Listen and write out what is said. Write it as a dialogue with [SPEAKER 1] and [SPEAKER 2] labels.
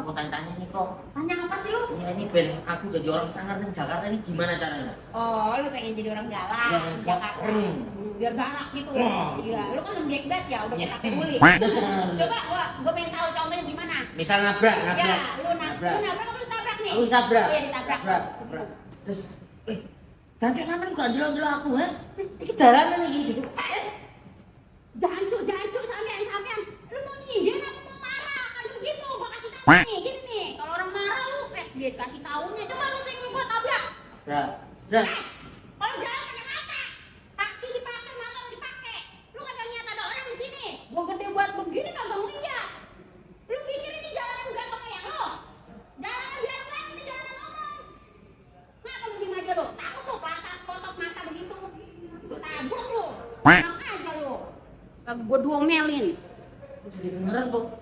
[SPEAKER 1] mau tanya-tanya nih kok.
[SPEAKER 2] Tanya apa sih lu?
[SPEAKER 1] Iya ini Ben, aku jadi orang sangar di Jakarta ini gimana caranya?
[SPEAKER 2] Oh, lu pengen jadi orang galak
[SPEAKER 1] Ya,
[SPEAKER 2] di Jakarta. Biar galak gitu. Iya, lu kan lembek banget ya, udah kayak tape uli. Coba gua pengen tahu contohnya gimana.
[SPEAKER 1] Misal nabrak.
[SPEAKER 2] Ya, lu nabrak apa lu tabrak nih?
[SPEAKER 1] Aku ditabrak.
[SPEAKER 2] Oh iya ditabrak.
[SPEAKER 1] Terus, Jancu sampean gak ndelok-ndelok aku, ha? Iki dalanan iki gitu.
[SPEAKER 2] Jancu sampean. Lu mau nyindir apa mau marah? Kan begitu, gua kasih tahu nih, gini nih. Kalau orang marah lu dia kasih taunya. Coba lu senggol gua tabrak.
[SPEAKER 1] Dah.
[SPEAKER 2] Kalau jalan pakai mata. Kaki dipakai, mata dipakai. Lu kagak lihat ada orang di sini. Gua gede buat begini kagak ngeliat. Lu pikir ini jalanan gampang kayak lo? Jalanan biasa banget ini jalanan umum. Ngapa lu diem aja lu? Takut tuh kotok mata begitu. Tabuk lu. Enak aja lu. Lagi gua diomelin.
[SPEAKER 1] Jadi beneran kok.